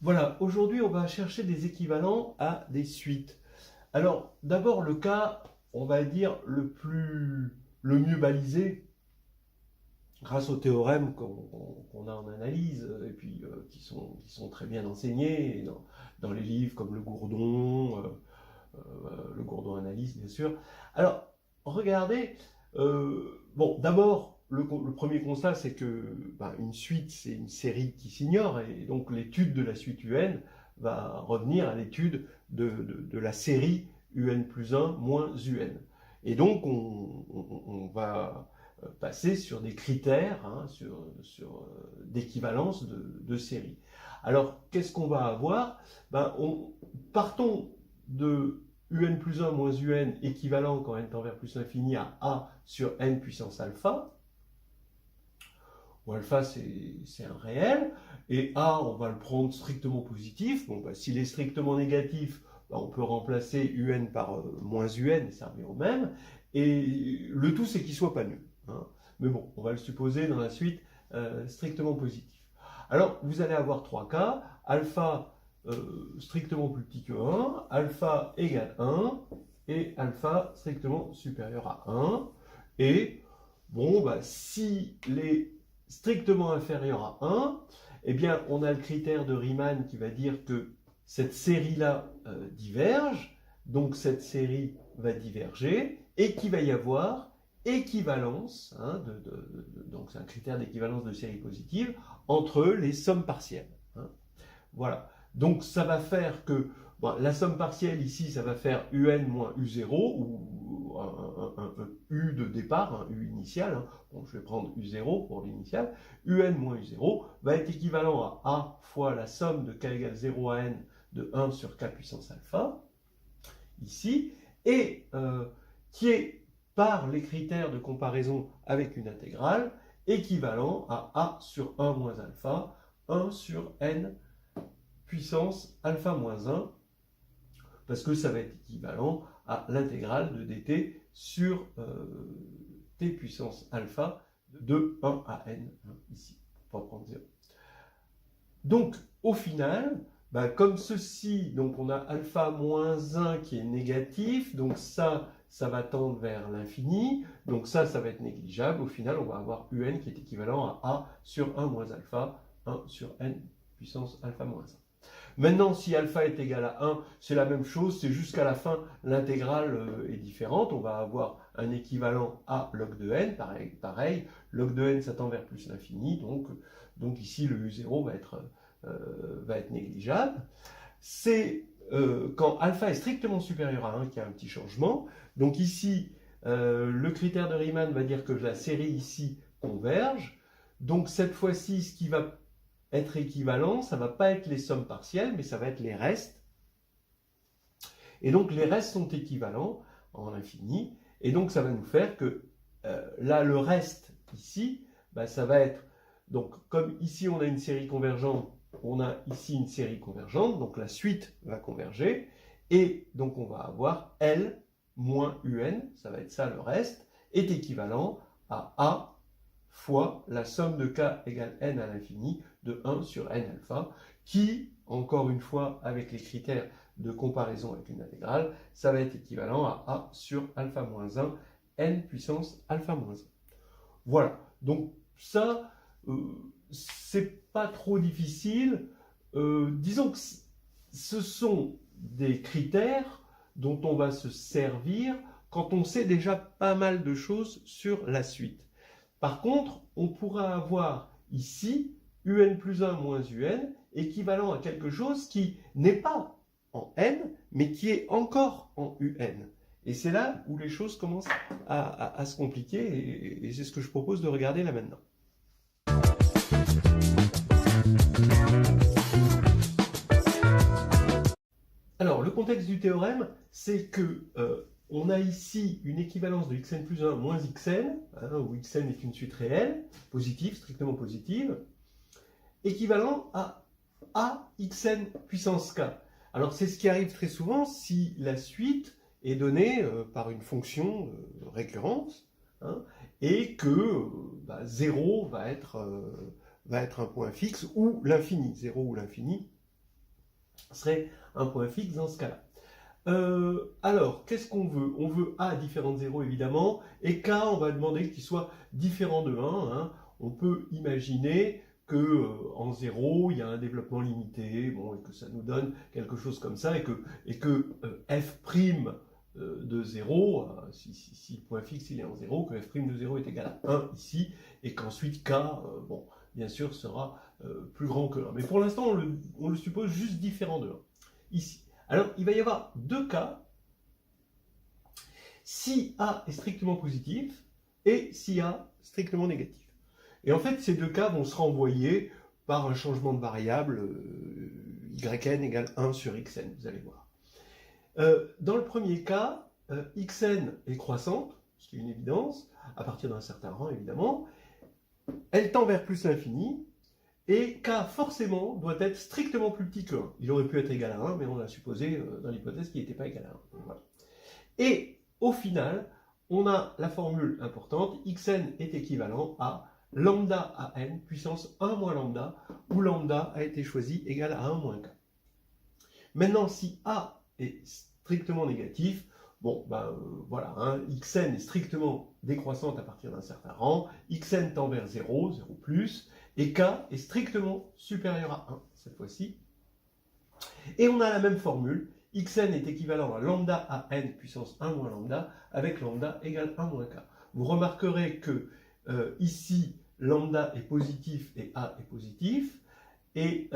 Voilà, aujourd'hui on va chercher des équivalents à des suites. Alors d'abord le cas, on va dire le mieux balisé, grâce aux théorèmes qu'on a en analyse, et puis qui sont très bien enseignés dans les livres comme le Gourdon Analyse bien sûr. Alors regardez, bon d'abord le premier constat c'est que une suite c'est une série qui s'ignore, et donc l'étude de la suite UN va revenir à l'étude de la série UN plus 1 moins UN. Et donc on va passer sur des critères, hein, d'équivalence de séries. Alors, qu'est-ce qu'on va avoir? Partons de UN plus 1 moins UN équivalent quand n tend vers plus l'infini à A sur n puissance alpha, où alpha c'est un réel, et A on va le prendre strictement positif. Bon, s'il est strictement négatif, on peut remplacer UN par moins UN et ça revient au même, et le tout c'est qu'il soit pas nul, hein. Mais bon, on va le supposer dans la suite strictement positif. Alors vous allez avoir trois cas: alpha strictement plus petit que 1, alpha égale 1, et alpha strictement supérieur à 1. Et bon, si les strictement inférieur à 1, eh bien, on a le critère de Riemann qui va dire que cette série-là diverge, donc cette série va diverger, et qu'il va y avoir équivalence, hein, donc c'est un critère d'équivalence de série positive, entre les sommes partielles, hein. Voilà. Donc ça va faire que la somme partielle ici, ça va faire UN moins U0, ou un U de départ, un U initial, hein. Bon, je vais prendre U0 pour l'initial. UN moins U0 va être équivalent à A fois la somme de K égale 0 à N de 1 sur K puissance alpha, ici, et qui est, par les critères de comparaison avec une intégrale, équivalent à A sur 1 moins alpha, 1 sur N puissance alpha moins 1, parce que ça va être équivalent à l'intégrale de dt sur t puissance alpha de 1 à n, hein, ici, pour prendre 0. Donc, au final, comme ceci, donc on a alpha moins 1 qui est négatif, donc ça va tendre vers l'infini, donc ça va être négligeable. Au final, on va avoir un qui est équivalent à a sur 1 moins alpha, 1 sur n puissance alpha moins 1. Maintenant, si alpha est égal à 1, c'est la même chose, c'est jusqu'à la fin, l'intégrale est différente. On va avoir un équivalent à log de n, pareil, log de n ça tend vers plus l'infini, donc ici le u0 va être négligeable. C'est quand alpha est strictement supérieur à 1 qu'il y a un petit changement. Donc ici, le critère de Riemann va dire que la série ici converge. Donc cette fois-ci, ce qui va être équivalent, ça ne va pas être les sommes partielles, mais ça va être les restes. Et donc les restes sont équivalents en infini, et donc ça va nous faire que là, le reste ici, ça va être, donc comme ici on a une série convergente, on a ici une série convergente, donc la suite va converger, et donc on va avoir L moins UN, ça va être ça le reste, est équivalent à A fois la somme de K égale N à l'infini de 1 sur N alpha, qui, encore une fois, avec les critères de comparaison avec une intégrale, ça va être équivalent à A sur alpha moins 1, N puissance alpha moins 1. Voilà, donc ça, c'est pas trop difficile. Disons que ce sont des critères dont on va se servir quand on sait déjà pas mal de choses sur la suite. Par contre, on pourra avoir ici UN plus 1 moins UN équivalent à quelque chose qui n'est pas en N, mais qui est encore en UN. Et c'est là où les choses commencent à se compliquer, et c'est ce que je propose de regarder là maintenant. Alors, le contexte du théorème, c'est que on a ici une équivalence de xn plus 1 moins xn, hein, où xn est une suite réelle, positive, strictement positive, équivalent à xn puissance k. Alors c'est ce qui arrive très souvent si la suite est donnée par une fonction récurrente, hein, et que 0 va être un point fixe, ou l'infini. 0 ou l'infini, serait un point fixe dans ce cas-là. Alors, qu'est-ce qu'on veut? On veut A différent de 0 évidemment, et K, on va demander qu'il soit différent de 1. Hein. On peut imaginer que en 0, il y a un développement limité, bon, et que ça nous donne quelque chose comme ça, et que f' de 0, si le point fixe il est en 0, que f' de 0 est égal à 1 ici, et qu'ensuite K, bon, bien sûr, sera plus grand que 1. Mais pour l'instant, on le suppose juste différent de 1, ici. Alors, il va y avoir deux cas, si A est strictement positif et si A strictement négatif. Et en fait, ces deux cas vont se renvoyer par un changement de variable, yn égale 1 sur xn, vous allez voir. Dans le premier cas, xn est croissante, ce qui est une évidence, à partir d'un certain rang évidemment, elle tend vers plus l'infini, et k forcément doit être strictement plus petit que 1. Il aurait pu être égal à 1, mais on l'a supposé dans l'hypothèse qu'il n'était pas égal à 1. Voilà. Et au final, on a la formule importante, xn est équivalent à lambda à n puissance 1 moins lambda, où lambda a été choisi égal à 1 moins k. Maintenant, si a est strictement négatif, bon, ben voilà, hein, xn est strictement décroissante à partir d'un certain rang, xn tend vers 0, 0 plus, et k est strictement supérieur à 1, cette fois-ci. Et on a la même formule, xn est équivalent à lambda à n puissance 1 moins lambda, avec lambda égale 1 moins k. Vous remarquerez que ici, lambda est positif et a est positif, et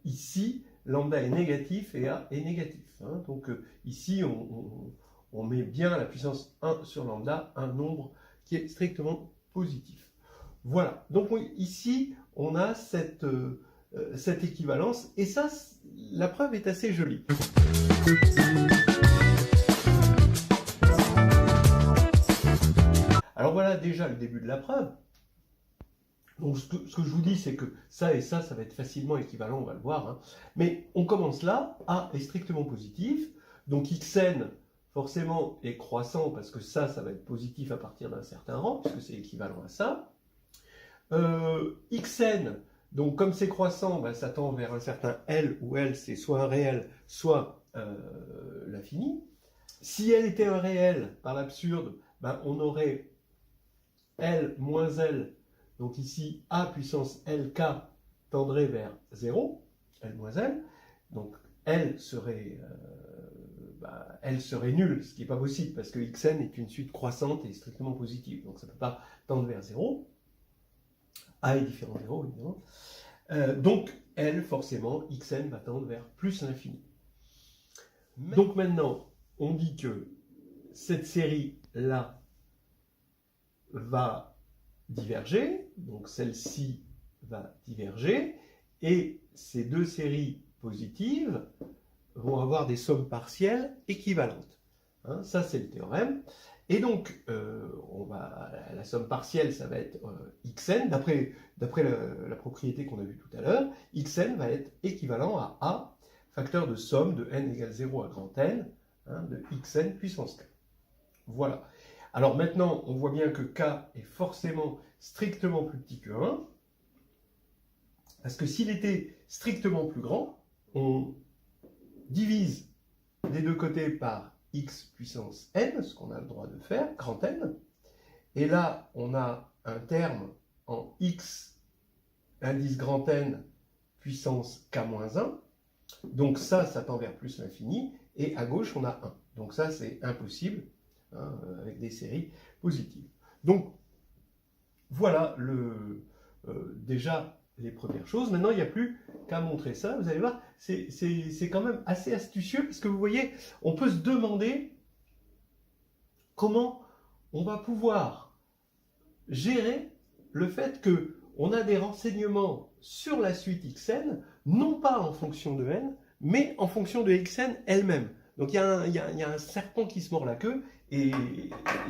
ici, lambda est négatif et a est négatif. Hein. Donc ici, on met bien la puissance 1 sur lambda, un nombre qui est strictement positif. Voilà, donc ici, on a cette équivalence, et ça, la preuve est assez jolie. Alors voilà déjà le début de la preuve. Donc ce que je vous dis, c'est que ça et ça va être facilement équivalent, on va le voir. Hein. Mais on commence là, A est strictement positif, donc xn forcément est croissant, parce que ça va être positif à partir d'un certain rang, puisque c'est équivalent à ça. Xn, donc comme c'est croissant, ben, ça tend vers un certain L, où L c'est soit un réel, soit l'infini. Si L était un réel, par l'absurde, ben, on aurait L moins L, donc ici A puissance LK tendrait vers 0, L moins L, donc L serait nul, ce qui n'est pas possible, parce que Xn est une suite croissante et strictement positive, donc ça ne peut pas tendre vers 0. A est différent de 0, évidemment. Donc, L, forcément, Xn va tendre vers plus l'infini. Donc maintenant, on dit que cette série-là va diverger, donc celle-ci va diverger, et ces deux séries positives vont avoir des sommes partielles équivalentes. Hein, ça, c'est le théorème. Et donc, la somme partielle, ça va être xn, d'après la propriété qu'on a vue tout à l'heure, xn va être équivalent à A, facteur de somme de n égale 0 à grand N, hein, de xn puissance k. Voilà. Alors maintenant, on voit bien que k est forcément strictement plus petit que 1, parce que s'il était strictement plus grand, on divise des deux côtés par x puissance n, ce qu'on a le droit de faire, grand N, et là, on a un terme en x indice grand N puissance k-1, donc ça tend vers plus l'infini, et à gauche, on a 1. Donc ça, c'est impossible, hein, avec des séries positives. Donc, voilà déjà les premières choses. Maintenant, il n'y a plus qu'à montrer ça. Vous allez voir, c'est quand même assez astucieux, parce que vous voyez, on peut se demander comment on va pouvoir gérer le fait qu'on a des renseignements sur la suite xn, non pas en fonction de n, mais en fonction de xn elle-même. Donc il y a un serpent qui se mord la queue, et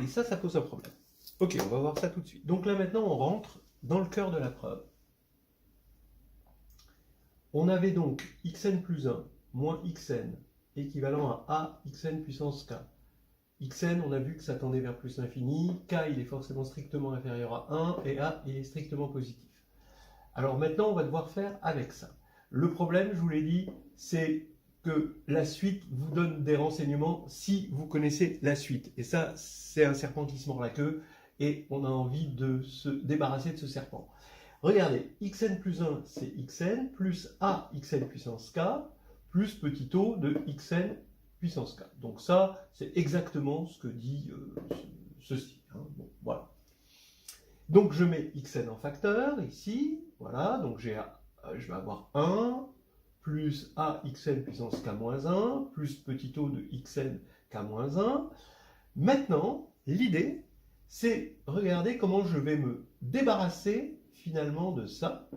ça pose un problème. Ok, on va voir ça tout de suite. Donc là maintenant, on rentre dans le cœur de la preuve. On avait donc xn plus 1 moins xn équivalent à a xn puissance k. Xn, on a vu que ça tendait vers plus l'infini, k il est forcément strictement inférieur à 1, et a il est strictement positif. Alors maintenant, on va devoir faire avec ça. Le problème, je vous l'ai dit, c'est que la suite vous donne des renseignements si vous connaissez la suite. Et ça, c'est un serpent qui se mord la queue et on a envie de se débarrasser de ce serpent. Regardez, xn plus 1, c'est xn, plus a xn puissance k, plus petit o de xn puissance k. Donc ça, c'est exactement ce que dit ceci. Hein. Bon, voilà. Donc je mets xn en facteur, ici, voilà, donc je vais avoir 1, plus a xn puissance k-1, plus petit o de xn k-1. Maintenant, l'idée, c'est regarder comment je vais me débarrasser finalement de ça.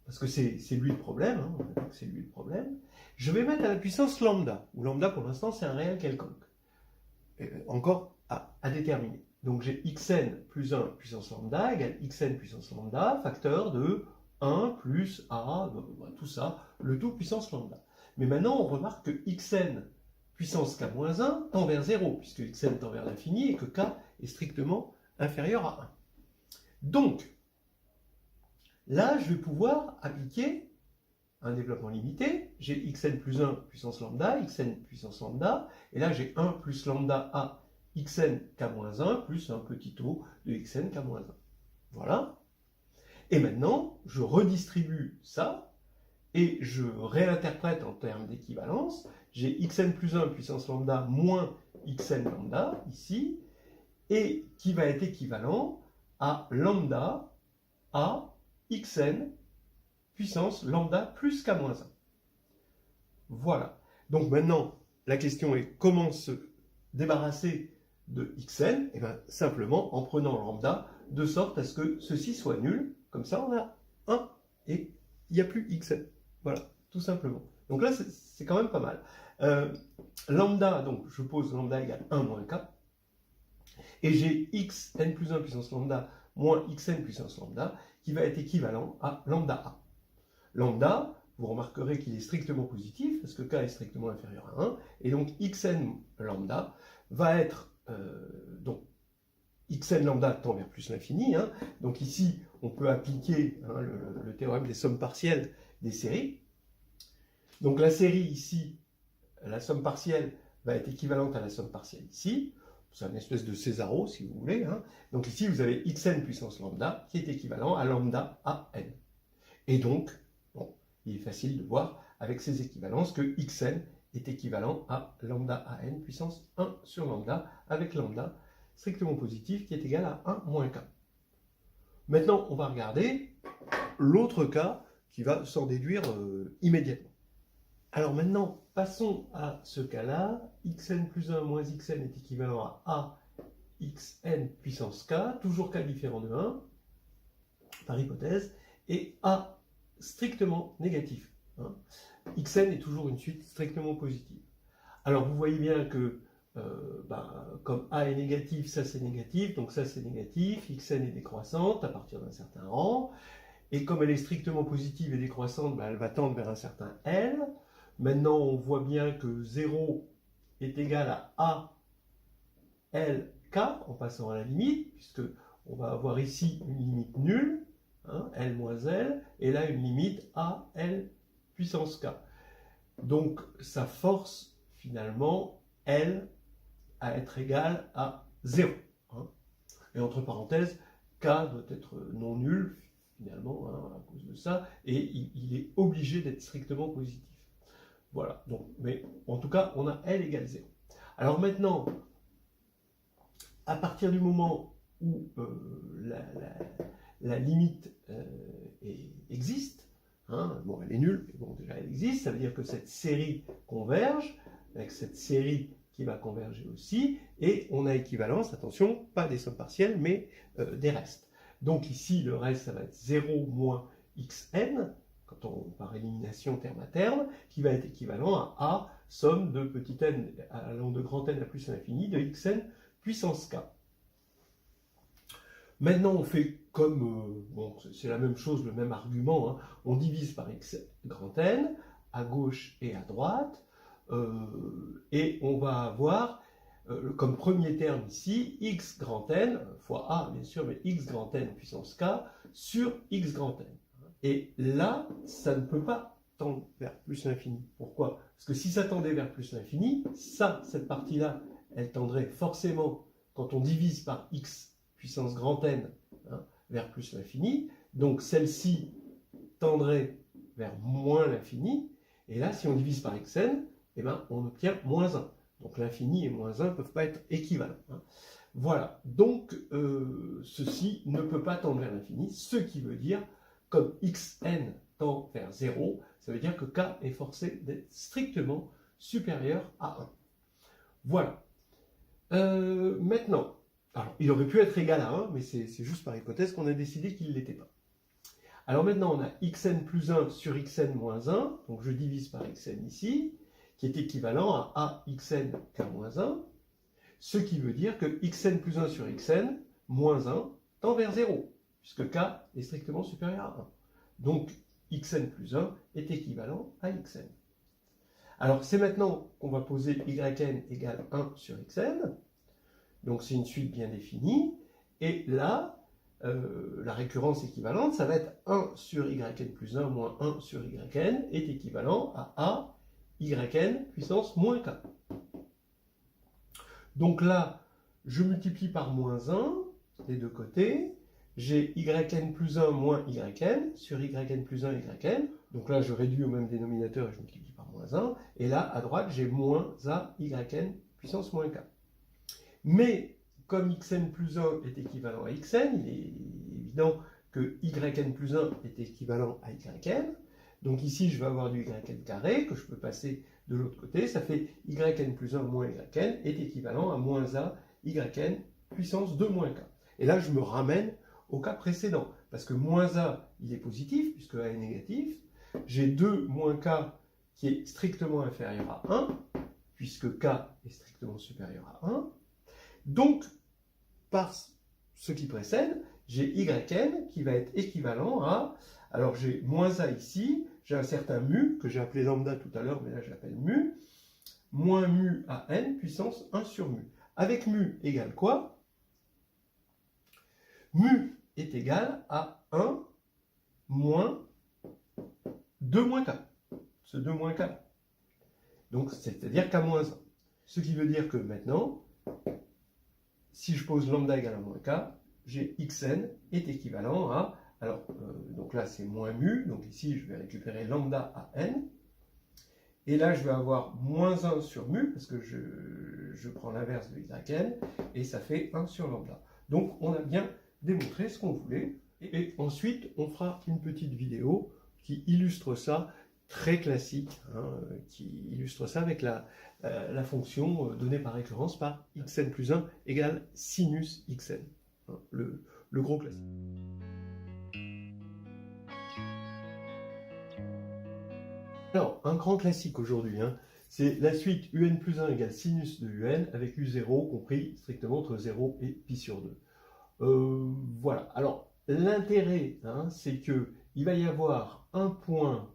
Parce que c'est lui le problème, hein, on a vu que c'est lui le problème. Je vais mettre à la puissance lambda, où lambda pour l'instant c'est un réel quelconque. Encore à déterminer. Donc j'ai xn plus 1 puissance lambda égale xn puissance lambda, facteur de 1 plus a, tout ça, le tout puissance lambda. Mais maintenant on remarque que xn puissance k-1 tend vers 0, puisque xn tend vers l'infini et que k est strictement inférieur à 1. Donc, là je vais pouvoir appliquer un développement limité. J'ai xn plus 1 puissance lambda, xn puissance lambda, et là j'ai 1 plus lambda a xn k-1 plus un petit o de xn k-1. Voilà. Et maintenant, je redistribue ça et je réinterprète en termes d'équivalence. J'ai xn plus 1 puissance lambda moins xn lambda ici, et qui va être équivalent à lambda a xn puissance lambda plus k-1. Voilà. Donc maintenant, la question est comment se débarrasser de xn? Et bien simplement en prenant lambda de sorte à ce que ceci soit nul. Comme ça, on a 1 et il n'y a plus xn. Voilà, tout simplement. Donc là, c'est quand même pas mal. Lambda, donc je pose lambda égale 1 moins k. Et j'ai xn plus 1 puissance lambda moins xn puissance lambda qui va être équivalent à lambda a. Lambda, vous remarquerez qu'il est strictement positif parce que k est strictement inférieur à 1. Et donc xn lambda va être... donc xn lambda tend vers plus l'infini. Hein. Donc ici, on peut appliquer hein, le théorème des sommes partielles des séries. Donc la série ici, la somme partielle va être équivalente à la somme partielle ici. C'est une espèce de Césaro, si vous voulez. Hein. Donc ici, vous avez xn puissance lambda qui est équivalent à lambda a n. Et donc, bon, il est facile de voir avec ces équivalences que xn est équivalent à lambda a n puissance 1 sur lambda avec lambda strictement positif qui est égal à 1 moins k. Maintenant, on va regarder l'autre cas qui va s'en déduire immédiatement. Alors maintenant, passons à ce cas-là. Xn plus 1 moins xn est équivalent à a xn puissance k, toujours k différent de 1, par hypothèse, et a strictement négatif. Hein. Xn est toujours une suite strictement positive. Alors vous voyez bien que comme a est négatif, ça c'est négatif, donc ça c'est négatif, xn est décroissante à partir d'un certain rang, et comme elle est strictement positive et décroissante, elle va tendre vers un certain L. Maintenant on voit bien que 0 est égal à a L k en passant à la limite, puisque on va avoir ici une limite nulle, hein, L moins L, et là une limite a L puissance k. Donc ça force finalement L à être égal à 0. Hein. Et entre parenthèses, k doit être non nul, finalement, hein, à cause de ça, et il est obligé d'être strictement positif. Voilà, donc, mais en tout cas, on a L égale 0. Alors maintenant, à partir du moment où la limite existe, hein, bon, elle est nulle, mais bon, déjà elle existe, ça veut dire que cette série converge, avec cette série qui va converger aussi, et on a équivalence, attention, pas des sommes partielles, mais des restes. Donc ici, le reste, ça va être 0 moins xn, quand on par élimination terme à terme, qui va être équivalent à a, somme de petit n allant de grand N à plus l'infini, de xn puissance k. Maintenant, on fait comme, bon, c'est la même chose, le même argument, hein, on divise par x grand N, à gauche et à droite, et on va avoir comme premier terme ici x grand N, fois a bien sûr, mais x grand N puissance k sur x grand N. Et là, ça ne peut pas tendre vers plus l'infini. Pourquoi? Parce que si ça tendait vers plus l'infini, cette partie-là, elle tendrait forcément, quand on divise par x puissance grand N, hein, vers plus l'infini. Donc celle-ci tendrait vers moins l'infini. Et là, si on divise par xn, eh ben, on obtient moins 1. Donc l'infini et moins 1 ne peuvent pas être équivalents. Hein. Voilà, donc ceci ne peut pas tendre vers l'infini, ce qui veut dire, comme xn tend vers 0, ça veut dire que k est forcé d'être strictement supérieur à 1. Voilà. Maintenant, alors, il aurait pu être égal à 1, mais c'est juste par hypothèse qu'on a décidé qu'il ne l'était pas. Alors maintenant, on a xn plus 1 sur xn moins 1, donc je divise par xn ici, qui est équivalent à xn k moins 1, ce qui veut dire que xn plus 1 sur xn moins 1 tend vers 0, puisque k est strictement supérieur à 1. Donc xn plus 1 est équivalent à xn. Alors c'est maintenant qu'on va poser yn égale 1 sur xn, donc c'est une suite bien définie, et là, la récurrence équivalente, ça va être 1 sur yn plus 1 moins 1 sur yn est équivalent à yn puissance moins k. Donc là, je multiplie par moins 1 des deux côtés, j'ai yn plus 1 moins yn sur yn plus 1 yn, donc là je réduis au même dénominateur et je multiplie par moins 1, et là à droite j'ai moins a yn puissance moins k. Mais comme xn plus 1 est équivalent à xn, il est évident que yn plus 1 est équivalent à yn. Donc ici, je vais avoir du yn carré que je peux passer de l'autre côté. Ça fait yn plus 1 moins yn est équivalent à moins a yn puissance 2 moins k. Et là, je me ramène au cas précédent. Parce que moins a, il est positif, puisque a est négatif. J'ai 2 moins k qui est strictement inférieur à 1, puisque k est strictement supérieur à 1. Donc, par ce qui précède, j'ai yn qui va être équivalent à, alors j'ai moins a ici, j'ai un certain mu, que j'ai appelé lambda tout à l'heure, mais là je l'appelle mu, moins mu à n puissance 1 sur mu. Avec mu égale quoi? Mu est égal à 1 moins 2 moins k, ce 2 moins k. Donc c'est-à-dire k moins 1. Ce qui veut dire que maintenant, si je pose lambda égale à moins k, j'ai xn est équivalent à, alors donc là c'est moins mu, donc ici je vais récupérer lambda à n, et là je vais avoir moins 1 sur mu, parce que je prends l'inverse de yn, et ça fait 1 sur lambda. Donc on a bien démontré ce qu'on voulait, et ensuite on fera une petite vidéo qui illustre ça, très classique, hein, qui illustre ça avec la fonction donnée par récurrence par xn plus 1 égale sinus xn, hein, le gros classique. Alors, un grand classique aujourd'hui, hein, c'est la suite un plus 1 égale sinus de un avec u0 compris strictement entre 0 et pi sur 2. Voilà, alors l'intérêt, hein, c'est qu'il va y avoir un point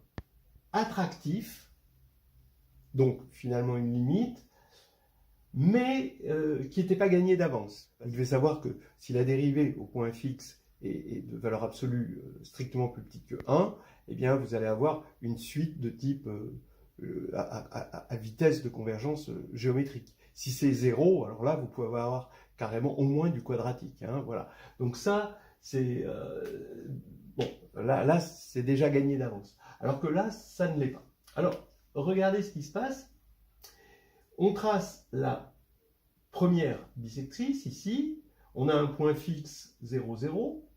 attractif, donc finalement une limite, mais qui n'était pas gagné d'avance. Il devait savoir que si la dérivée au point fixe est de valeur absolue strictement plus petite que 1, eh bien vous allez avoir une suite de type à vitesse de convergence géométrique. Si c'est 0, alors là vous pouvez avoir carrément au moins du quadratique. Hein, voilà. Donc ça, c'est bon, là c'est déjà gagné d'avance. Alors que là, ça ne l'est pas. Alors, regardez ce qui se passe. On trace la première bisectrice ici. On a un point fixe 0, 0.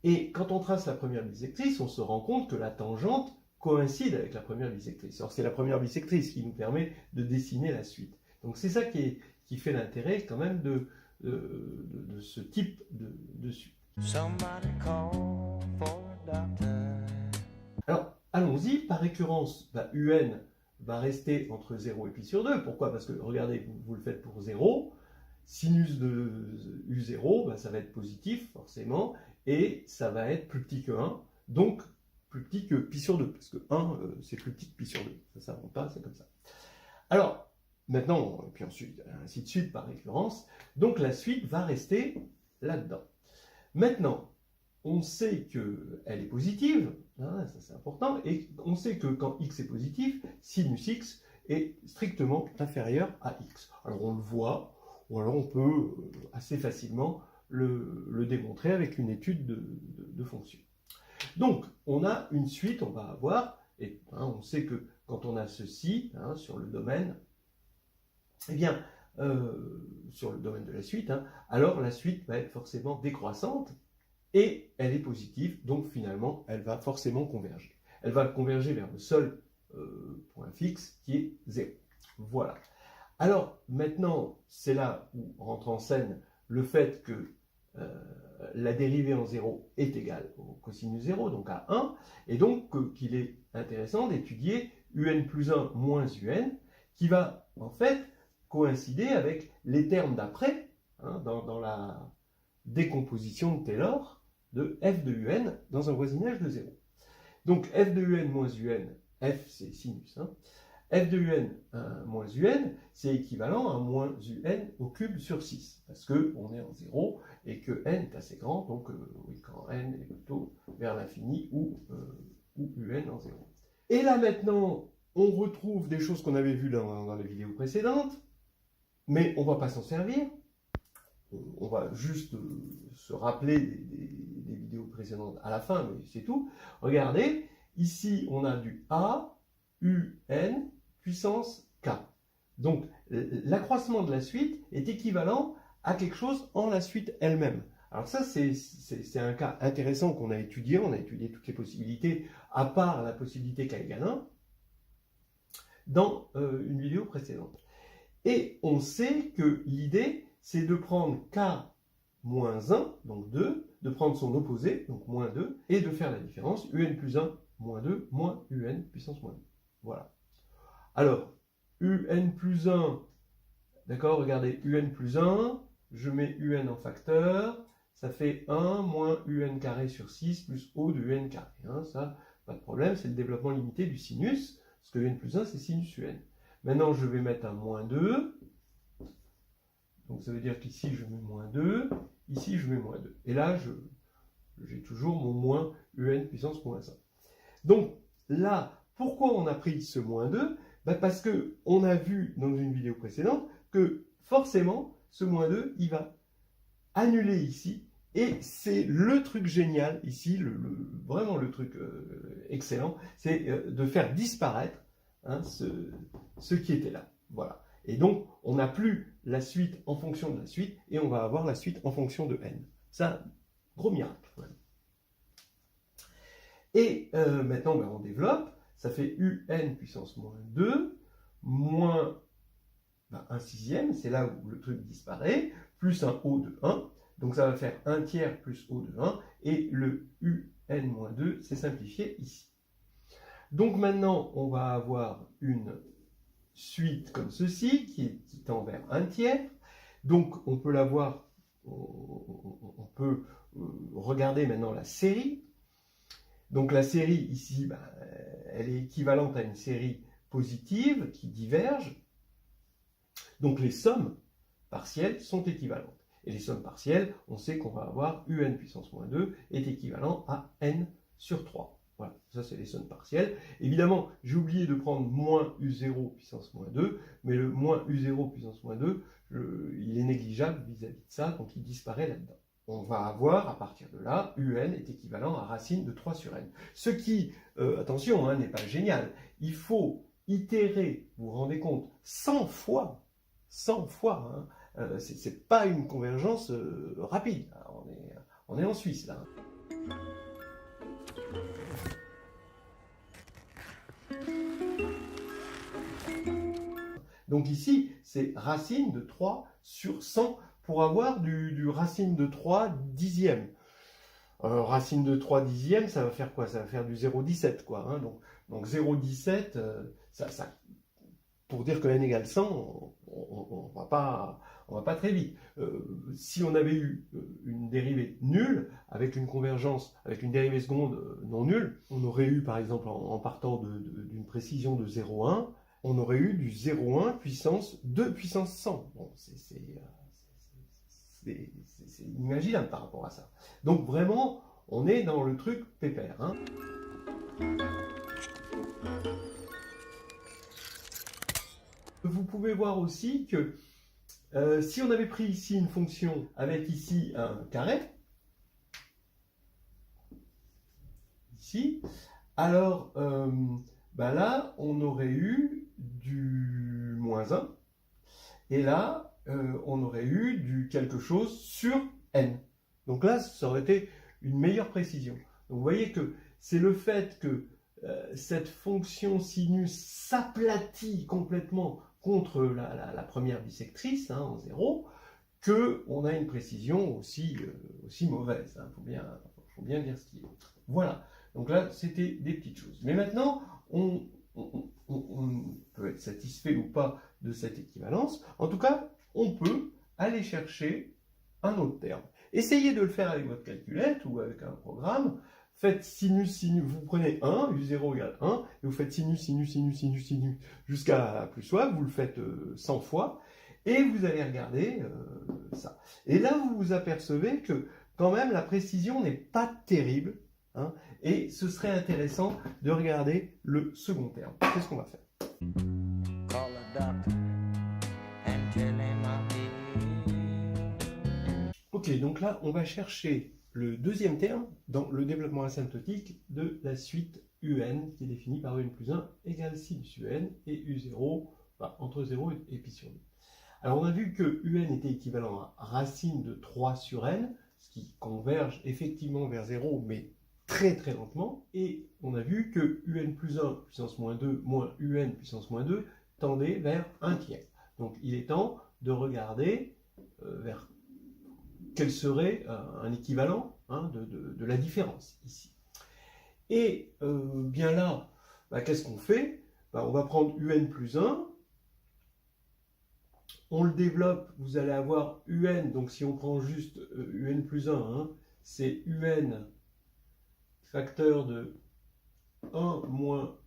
Et quand on trace la première bisectrice, on se rend compte que la tangente coïncide avec la première bisectrice. Alors, c'est la première bisectrice qui nous permet de dessiner la suite. Donc, c'est ça qui fait l'intérêt quand même de ce type de suite. Alors, allons-y, par récurrence, un va rester entre 0 et pi sur 2. Pourquoi? Parce que, regardez, vous le faites pour 0, sinus de u0, ça va être positif, forcément, et ça va être plus petit que 1, donc plus petit que pi sur 2, parce que 1, c'est plus petit que pi sur 2. Ça ne s'invente pas, c'est comme ça. Alors, maintenant, et puis ensuite, ainsi de suite, par récurrence, donc la suite va rester là-dedans. Maintenant, on sait qu'elle est positive, hein, ça c'est important, et on sait que quand x est positif, sinus x est strictement inférieur à x. Alors on le voit, ou alors on peut assez facilement le démontrer avec une étude de fonction. Donc on a une suite, on va avoir, et on sait que quand on a ceci sur le domaine, eh bien, sur le domaine de la suite, alors la suite va être forcément décroissante, et elle est positive, donc finalement, elle va forcément converger. Elle va converger vers le seul point fixe qui est 0. Voilà. Alors, maintenant, c'est là où rentre en scène le fait que la dérivée en 0 est égale au cosinus 0, donc à 1, et donc qu'il est intéressant d'étudier un plus 1 moins un, qui va en fait coïncider avec les termes d'après, dans la décomposition de Taylor, de f de un dans un voisinage de 0. Donc f de un moins un, f c'est sinus, f de un moins un, c'est équivalent à moins un au cube sur 6, parce qu'on est en 0 et que n est assez grand, donc oui, quand n est plutôt vers l'infini ou un en 0. Et là maintenant, on retrouve des choses qu'on avait vues dans les vidéos précédentes, mais on ne va pas s'en servir. On va juste se rappeler des vidéos précédentes à la fin, mais c'est tout. Regardez, ici on a du A, UN, puissance K. Donc l'accroissement de la suite est équivalent à quelque chose en la suite elle-même. Alors ça, c'est un cas intéressant qu'on a étudié. On a étudié toutes les possibilités, à part la possibilité K égale 1, dans une vidéo précédente. Et on sait que l'idée, c'est de prendre K moins 1, donc 2, de prendre son opposé, donc moins 2, et de faire la différence, un plus 1, moins 2, moins un puissance moins 2. Voilà. Alors, un plus 1, d'accord, regardez, un plus 1, je mets un en facteur, ça fait 1 moins un carré sur 6 plus O de un carré. Ça, pas de problème, c'est le développement limité du sinus, parce que un plus 1, c'est sinus un. Maintenant, je vais mettre un moins 2. Donc ça veut dire qu'ici, je mets moins 2. Ici, je mets moins 2. Et là, j'ai toujours mon moins un puissance moins 1. Donc là, pourquoi on a pris ce moins 2 ? Parce qu'on a vu dans une vidéo précédente que forcément, ce moins 2, il va annuler ici. Et c'est le truc génial ici, vraiment le truc excellent, c'est de faire disparaître ce qui était là. Voilà. Et donc, on n'a plus la suite en fonction de la suite, et on va avoir la suite en fonction de n. Ça, gros miracle. Ouais. Et maintenant, on développe. Ça fait un puissance moins 2, moins 1 sixième, c'est là où le truc disparaît, plus un O de 1. Donc ça va faire 1 tiers plus O de 1, et le un moins 2, c'est simplifié ici. Donc maintenant, on va avoir une suite comme ceci, qui tend vers 1 tiers. Donc on peut la voir, on peut regarder maintenant la série. Donc la série ici, elle est équivalente à une série positive qui diverge. Donc les sommes partielles sont équivalentes. Et les sommes partielles, on sait qu'on va avoir un puissance moins 2 est équivalent à n sur 3. Voilà, ça c'est les sommes partielles. Évidemment, j'ai oublié de prendre moins u0 puissance moins 2, mais le moins u0 puissance moins 2, il est négligeable vis-à-vis de ça, donc il disparaît là-dedans. On va avoir, à partir de là, un est équivalent à racine de 3 sur n. Ce qui, attention, n'est pas génial. Il faut itérer, vous vous rendez compte, 100 fois. 100 fois. C'est pas une convergence rapide. On est en Suisse, là. Donc ici, c'est racine de 3 sur 100 pour avoir du racine de 3 dixième. Racine de 3 dixième, ça va faire quoi? Ça va faire du 0,17, quoi. Donc 0,17, pour dire que n égale 100, on va pas très vite. Si on avait eu une dérivée nulle, avec une convergence, avec une dérivée seconde non nulle, on aurait eu, par exemple, en partant d'une précision de 0,1, on aurait eu du 0,1 puissance 2 puissance 100. Bon, c'est inimaginable par rapport à ça. Donc vraiment, On est dans le truc pépère. Hein. Vous pouvez voir aussi que si on avait pris ici une fonction avec ici un carré, ici, alors là, on aurait eu du moins 1, et là, on aurait eu du quelque chose sur n. Donc là, ça aurait été une meilleure précision. Donc vous voyez que c'est le fait que cette fonction sinus s'aplatit complètement contre la première bisectrice, hein, en 0, qu'on a une précision aussi mauvaise. Il faut bien dire ce qui est. Voilà. Donc là, c'était des petites choses. Mais maintenant, on peut être satisfait ou pas de cette équivalence. En tout cas, on peut aller chercher un autre terme. Essayez de le faire avec votre calculette ou avec un programme. Faites sinus, vous prenez 1, u0 égale 1, et vous faites sinus jusqu'à plus soif, vous le faites 100 fois, et vous allez regarder ça. Et là, vous vous apercevez que quand même la précision n'est pas terrible, hein, et ce serait intéressant de regarder le second terme. Qu'est-ce qu'on va faire? Ok, donc là, on va chercher le deuxième terme dans le développement asymptotique de la suite UN, qui est définie par UN plus 1 égale sinus UN, et U0 entre 0 et pi sur 2. Alors on a vu que UN était équivalent à racine de 3 sur n, ce qui converge effectivement vers 0, mais très très lentement, et on a vu que UN plus 1 puissance moins 2 moins UN puissance moins 2 tendait vers 1 tiers. Donc il est temps de regarder vers quel serait un équivalent, hein, de la différence ici. Et bien là, qu'est-ce qu'on fait? On va prendre UN plus 1, on le développe, vous allez avoir UN, donc si on prend juste UN plus 1, hein, c'est UN facteur de 1 moins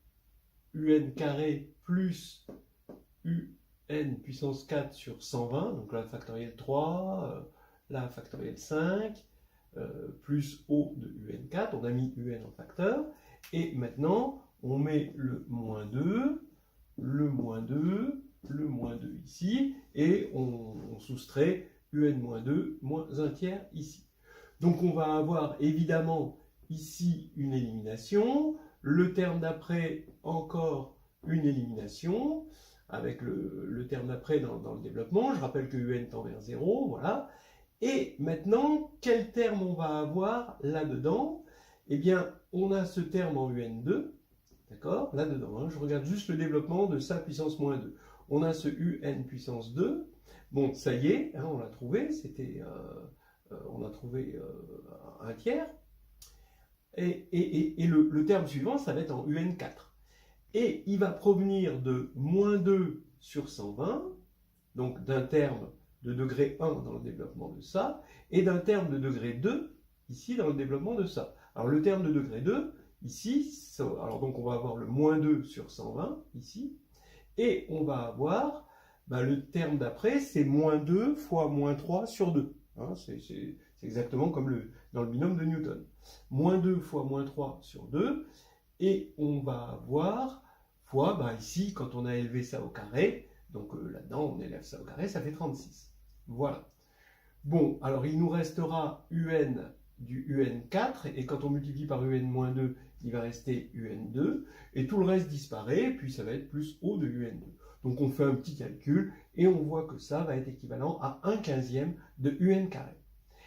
UN carré plus UN puissance 4 sur 120, donc là factoriel 3, là factoriel 5, plus O de UN4, on a mis UN en facteur, et maintenant on met le moins 2, le moins 2, le moins 2 ici, et on soustrait UN-2 moins 1 tiers ici. Donc on va avoir évidemment ici une élimination, le terme d'après encore une élimination, avec le terme d'après dans le développement. Je rappelle que UN tend vers 0, voilà. Et maintenant, quel terme on va avoir là-dedans? Eh bien, on a ce terme en UN2, d'accord, là-dedans, hein, je regarde juste le développement de ça puissance moins 2. On a ce UN puissance 2, bon, ça y est, hein, on l'a trouvé, c'était, on a trouvé 1 tiers, et le terme suivant, ça va être en UN4. Et il va provenir de moins 2 sur 120, donc d'un terme de degré 1 dans le développement de ça, et d'un terme de degré 2, ici, dans le développement de ça. Alors le terme de degré 2, ici, alors donc on va avoir le moins 2 sur 120, ici, et on va avoir, le terme d'après, c'est moins 2 fois moins 3 sur 2. Hein, c'est exactement comme dans le binôme de Newton. Moins 2 fois moins 3 sur 2, et on va avoir fois, ici, quand on a élevé ça au carré, donc là-dedans, on élève ça au carré, ça fait 36. Voilà. Bon, alors il nous restera UN du UN4, et quand on multiplie par UN-2, il va rester UN2, et tout le reste disparaît, puis ça va être plus O de UN2. Donc on fait un petit calcul, et on voit que ça va être équivalent à 1/15 de UN carré.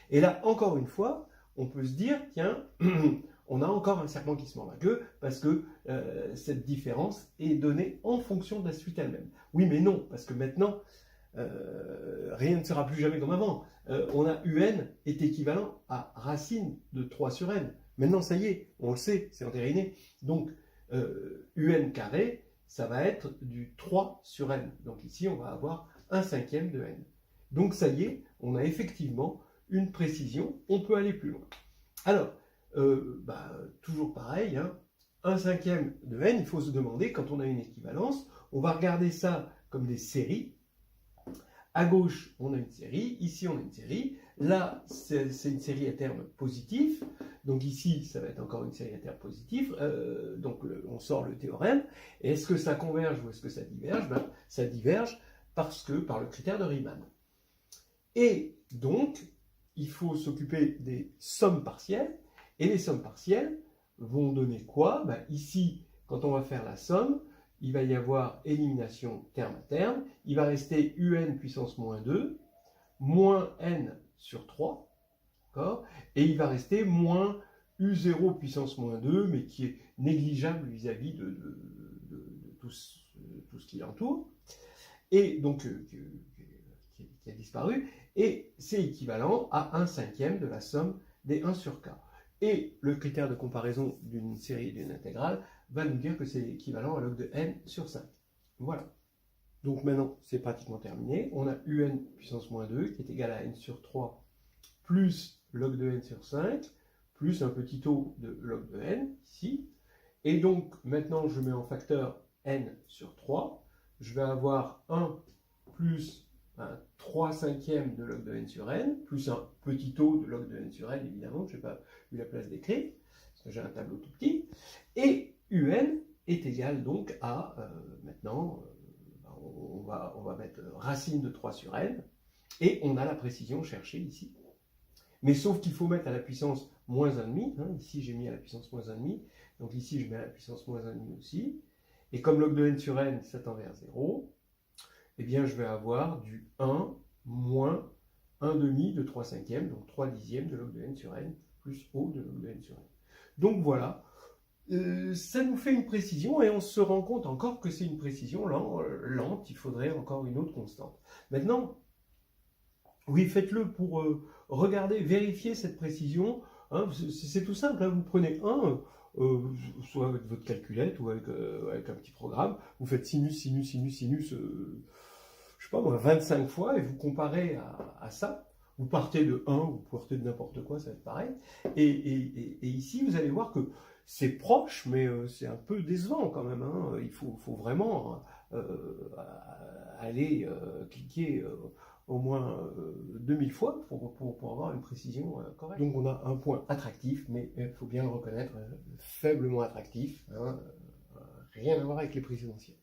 Et là, encore une fois, on peut se dire, tiens, on a encore un serpent qui se mord la queue, parce que cette différence est donnée en fonction de la suite elle-même. Oui, mais non, parce que maintenant, rien ne sera plus jamais comme avant. On a UN est équivalent à racine de 3 sur n. Maintenant, ça y est, on le sait, c'est entériné. Donc, UN carré, ça va être du 3 sur n. Donc ici, on va avoir 1/5 de n. Donc ça y est, on a effectivement une précision, on peut aller plus loin. Alors, toujours pareil, hein, 1/5 de n, il faut se demander, quand on a une équivalence, on va regarder ça comme des séries. À gauche, on a une série, ici on a une série, là c'est une série à terme positif, Donc ici, ça va être encore une série interpositive. Donc on sort le théorème. Et est-ce que ça converge ou est-ce que ça diverge? Ben, ça diverge par le critère de Riemann. Et donc, il faut s'occuper des sommes partielles. Et les sommes partielles vont donner quoi? Ben, ici, quand on va faire la somme, il va y avoir élimination terme à terme. Il va rester un puissance moins 2, moins n sur 3. Et il va rester moins u0 puissance moins 2, mais qui est négligeable vis-à-vis de tout ce qui l'entoure. Et donc, qui a disparu. Et c'est équivalent à 1/5 de la somme des 1 sur k. Et le critère de comparaison d'une série et d'une intégrale va nous dire que c'est équivalent à log de n sur 5. Voilà. Donc maintenant, c'est pratiquement terminé. On a un puissance moins 2 qui est égal à n sur 3 plus log de n sur 5, plus un petit o de log de n, ici. Et donc, maintenant, je mets en facteur n sur 3. Je vais avoir 1 plus un 3/5 de log de n sur n, plus un petit o de log de n sur n, évidemment, je n'ai pas eu la place d'écrire, parce que j'ai un tableau tout petit. Et un est égal donc à, maintenant, on va mettre racine de 3 sur n, et on a la précision cherchée ici. Mais sauf qu'il faut mettre à la puissance moins 1,5. Hein. Ici, j'ai mis à la puissance moins 1,5. Donc ici, je mets à la puissance moins 1,5 aussi. Et comme log de n sur n, ça tend vers 0, eh bien, je vais avoir du 1 moins 1,5 de 3/5, donc 3/10 de log de n sur n, plus o de log de n sur n. Donc voilà, ça nous fait une précision, et on se rend compte encore que c'est une précision lente, il faudrait encore une autre constante. Maintenant, oui, faites-le pour regarder, vérifier cette précision. Hein, c'est tout simple, hein, vous prenez soit avec votre calculette ou avec un petit programme, vous faites sinus, je sais pas moi, 25 fois, et vous comparez à ça. Vous partez de 1, vous partez de n'importe quoi, ça va être pareil. Et ici, vous allez voir que c'est proche, mais c'est un peu décevant quand même. Hein. Il faut vraiment aller cliquer au moins 2000 fois pour avoir une précision correcte. Donc on a un point attractif, mais il faut bien le reconnaître, faiblement attractif. Hein, rien à voir avec les précédentiels.